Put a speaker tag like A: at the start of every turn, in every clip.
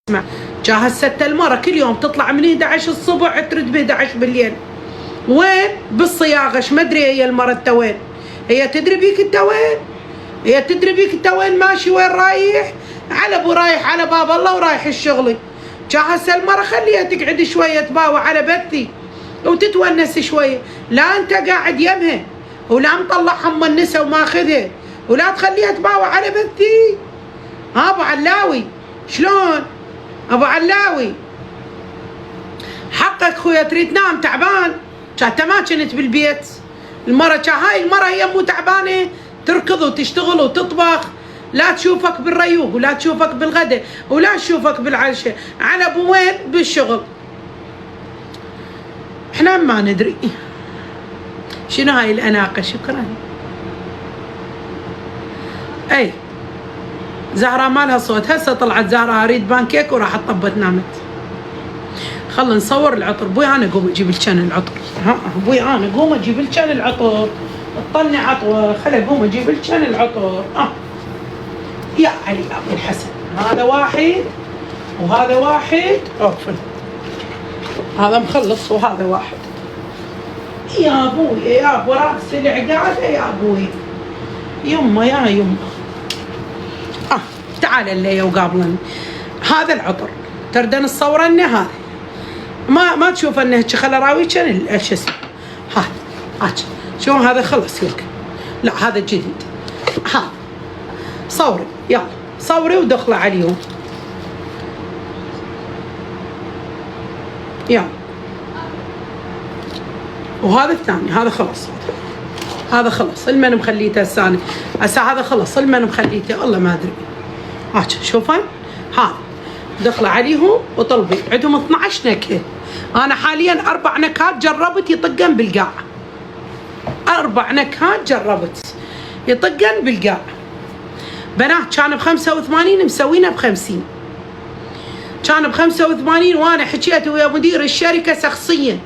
A: اسمع، جاهزت المرة كل يوم تطلع من 11 الصبح ترد ب 11 بالليل. وين؟ بالصياغة. ايش مدري هي المرة انت وين؟ هي تدري بيك انت وين؟ هي تدري بيك انت وين ماشي وين رايح؟ على ابو رايح على باب الله ورايح الشغل. جاهزة المرة خليها تقعد شوية تباوع على بثي وتتونس شوية. لا انت قاعد يمها ولا مطلعها مونسة وماخذها ولا تخليها تباوع على بثي. ها ابو علاوي شلون؟ ابو علاوي حقك خويا تريد تنام تعبان. انت ما كنت بالبيت المرة هاي المرة هي مو تعبانة تركض وتشتغل وتطبخ. لا تشوفك بالريوق ولا تشوفك بالغداء ولا تشوفك بالعشاء. على ابو وين؟ بالشغل. احنا ما ندري شنو هاي الاناقة. شكرا. اي زهرة ما لها صوت. هسه طلعت زهرة اريد بانكيك وراح طبت نامت. خلنا نصور العطر. ابوي انا قوم اجيب لكان العطر. ها ابوي انا قوم اجيب لكان العطر. اطلني عطوه. خلي قوم اجيب لكان العطر. يا علي ابو الحسن. هذا واحد وهذا واحد. عفوا هذا مخلص وهذا واحد. يا ابوي يا ابو راس العقاده يا ابوي. يمه يا يمه. تعال اللي وقابلني. هذا العطر تردن الصوره انه هذا ما تشوف انه خل اراوي كان شو اسمه. هذا شو هذا خلص لك. لا هذا جديد. هذا صوري يلا صوري ودخله عليهم. يلا وهذا الثاني هذا خلص. هذا خلص المن مخليته الثاني. هسه هذا خلص المن مخليته والله ما ادري. شوفن هذا دخله عليهم وطلبي عندهم 12 نكهه. انا حاليا 4 نكهات جربت يطقن بالقاع. 4 نكهات جربت يطقن بالقاع. بنات كان ب 85 مسوينه ب 50. كان ب 85 وانا حكيت ويا مدير الشركه شخصيا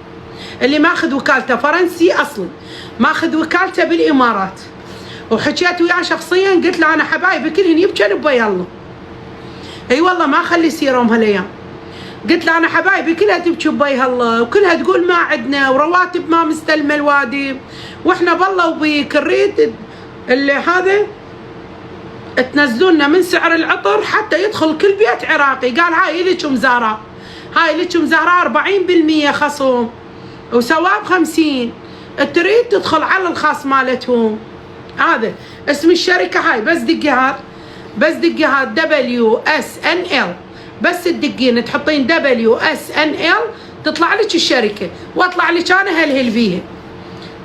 A: اللي ماخذ وكالته فرنسي اصلا ماخذ وكالته بالامارات. وحكيت وياه شخصيا قلت له انا حبايبي كلهن يبكن بويا الله. اي والله ما اخلي يصيرهم هالايام. قلت له انا حبايبي كلها تبكي بوجه الله وكلها تقول ما عندنا ورواتب ما مستلمه الوادي واحنا بالله وبيك نريد اللي هذا تنزلونا من سعر العطر حتى يدخل كل بيت عراقي. قال هاي لكم زهراء. هاي لكم زهراء 40% خصم وسواب 50. تريد تدخل على الخاص مالتهم. هذا اسم الشركه. هاي بس دقي هذا بس دقي هذا WSNL. بس تدقين تحطين WSNL تطلع لك الشركه واطلع لك انا هلهل بيها.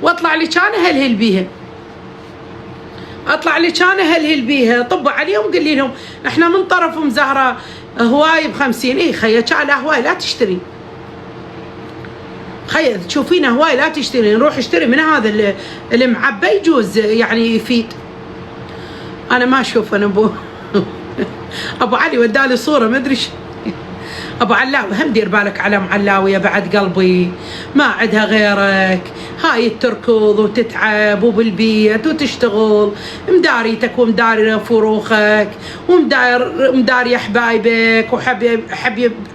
A: واطلع لك انا هلهل بيها. اطلع لك انا هلهل بيها. طب عليهم قولي لهم احنا من طرفهم زهره هواي ب 50. اي خيا على هواي لا تشتري. خيا تشوفينه هواي لا تشتري. نروح اشتري من هذا اللي معبى يجوز يعني يفيد. انا ما اشوف. انا ابو علي ودالي صوره ما ادري ابو علاوي هم دير بالك على ام علاويه بعد قلبي ما عندها غيرك. هاي تركض وتتعب وبالبيت وتشتغل مداريتك ومداري فروخك ومداري حبايبك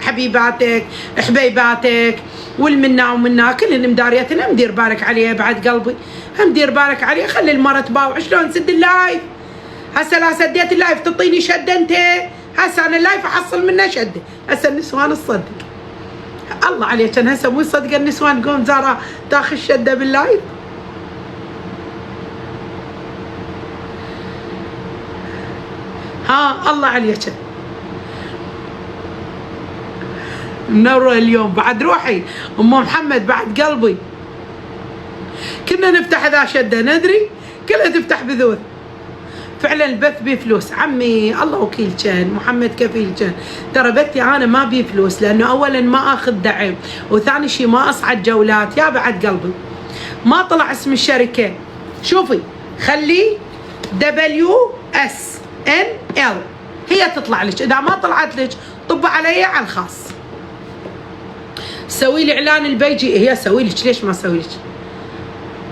A: حبيباتك حبيباتك والمنا ومنا كلهن مداريتنا. مدير بالك عليها بعد قلبي. هم دير بالك عليها. خلي المرة تباوع. شلون سد اللايف؟ هسه لا سديت اللايف تعطيني شده انت. هسه انا اللايف احصل منه شده. هسه النسوان تصدق الله عليك. انا هسه مو صدق النسوان تقوم زهره تاخذ شده باللايف. ها الله عليك منوره اليوم بعد روحي. ام محمد بعد قلبي. كنا نفتح ذا شده ندري كلها تفتح بذوث. فعلا البث بيه فلوس عمي. الله وكيل كان محمد كفيل كان. ترى بثي انا ما بيه فلوس لانه اولا ما اخذ دعم وثاني شيء ما اصعد جولات. يا بعد قلبي ما طلع اسم الشركه. شوفي خلي WSNL هي تطلع لك. اذا ما طلعت لك طب علي على الخاص. سوي لي اعلان البيجي. هي سوي لك. ليش ما سوي لك؟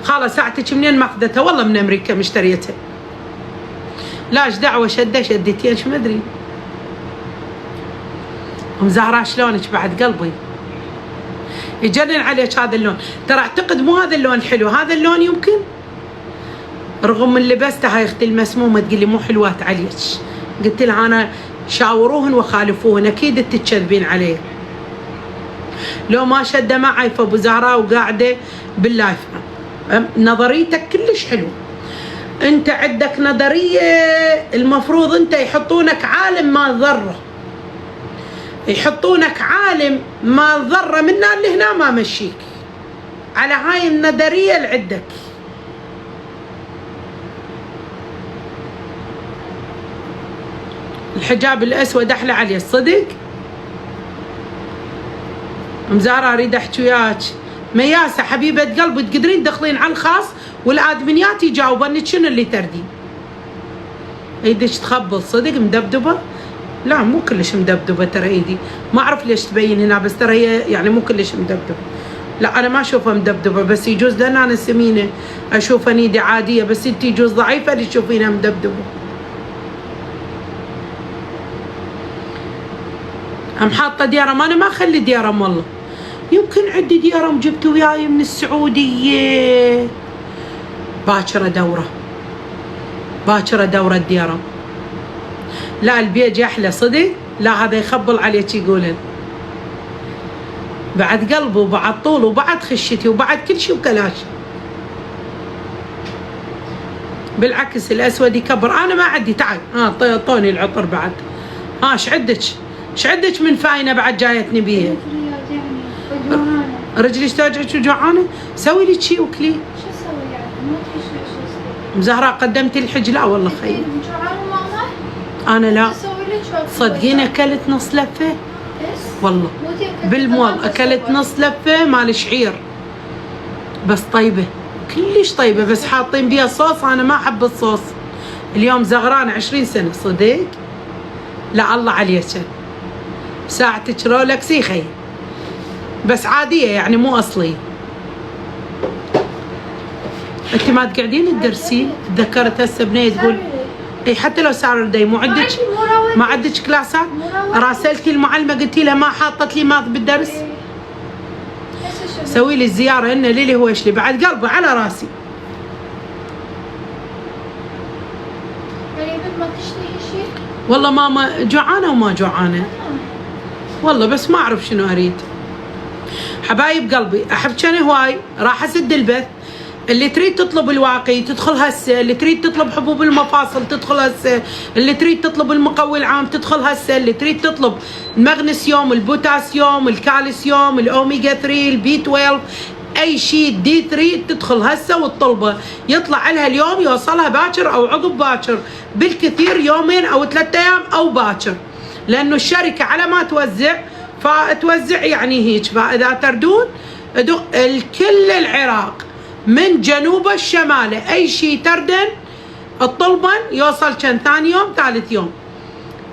A: خلاص ساعتك منين ماخذتها؟ والله من امريكا مشتريتها. لاش دعوه شده شدتين شو ما ادري. ام زهراء شلونك بعد قلبي؟ يجنن عليك هذا اللون. ترى اعتقد مو هذا اللون حلو، هذا اللون يمكن رغم من لبستها يا اختي المسمومه تقول لي مو حلوات عليك. قلت لها انا شاوروهن وخالفوهن، اكيد تكذبين علي. لو ما شده معي فابو زهراء وقاعده باللايف. نظريتك كلش حلوه. انت عندك نظريه المفروض انت يحطونك عالم ما ذره، يحطونك عالم ما ذره من اللي هنا ما مشيك على هاي النظريه اللي عندك. الحجاب الاسود احلى عليه صدق. ام زهراء اريد احكي وياك. مياسه حبيبه قلبي تقدرين تدخلين على الخاص والادمنيات يجاوبنك شنو اللي تردين. ايدك تخبل صدق مدبدبه؟ لا مو كلش مدبدبه ترى ايدي، ما اعرف ليش تبين هنا بس ترى هي يعني مو كلش مدبدبه. لا انا ما اشوفها مدبدبه بس يجوز لان انا سمينه اشوفها ايدي عاديه بس انت يجوز ضعيفه اللي تشوفينها مدبدبه. ام حاطه ديارم. انا ما اخلي ديارم والله، يمكن عندي ديارم جبت وياي من السعوديه. باكره دوره، باكره دوره الديارم. لا البيج احلى صدق. لا هذا يخبل عليك يقولن بعد قلبه وبعد طول وبعد خشتي وبعد كل شيء وكلاش. بالعكس الاسود يكبر. انا ما عندي. تعال طوني العطر بعد. ايش عندك؟ ايش عندك من فاينه بعد جايتني بيها؟ رجلي توجعك وجوعانه؟ سوي لي شيء وكلي.
B: شو اسوي يعني؟ ما تحس شو اسوي؟
A: زهراء قدمتي الحج؟ لا والله خير. انا لا صدقين اكلت نص لفه والله بالمول، اكلت نص لفه مال شعير بس طيبه كلش طيبه بس حاطين بيها صوص. انا ما احب الصوص. اليوم زغرانه 20 سنه صدق. لا الله عليك ساعتك رولكس خي بس عاديه يعني مو اصليه. انت ما تقعدين تدرسين. تذكرت هسه بنيه تقول اي حتى لو ساتردي مو عندك ما عندك كلاسات. راسلتي المعلمه قلتي لها ما حاطت لي ماض بالدرس. سوي لي الزياره هنا ليلي هو لي بعد قلبي على راسي.
B: ما تشتهي شيء؟
A: والله ماما جوعانه وما جوعانه والله بس ما اعرف شنو اريد. حبايب قلبي احب كان هواي راح اسد البث. اللي تريد تطلب الواقي تدخل هسه، اللي تريد تطلب حبوب المفاصل تدخل هسه، اللي تريد تطلب المقوي العام تدخل هسه، اللي تريد تطلب المغنيسيوم البوتاسيوم الكالسيوم الاوميجا 3 البي 12 اي شيء دي 3 تدخل هسه وتطلبه. يطلع لها اليوم يوصلها باكر او عقب باكر، بالكثير يومين او 3 ايام او باكر، لانه الشركه على ما توزع فتوزع يعني هيك. فاذا تردون الكل العراق من جنوبه الشماله اي شيء تردن الطلبن يوصل كان ثاني يوم ثالث يوم.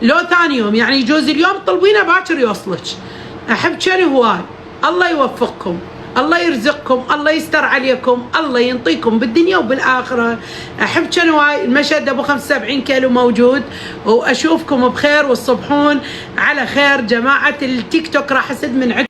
A: لو ثاني يوم يعني يجوز اليوم طلبينه باكر يوصلك. احب كان هواي. الله يوفقكم، الله يرزقكم، الله يستر عليكم، الله ينطيكم بالدنيا وبالاخره. احب كان هواي. المشهد ابو 75 كيلو موجود واشوفكم بخير وتصبحون على خير. جماعه التيك توك راح اسد من عندكم.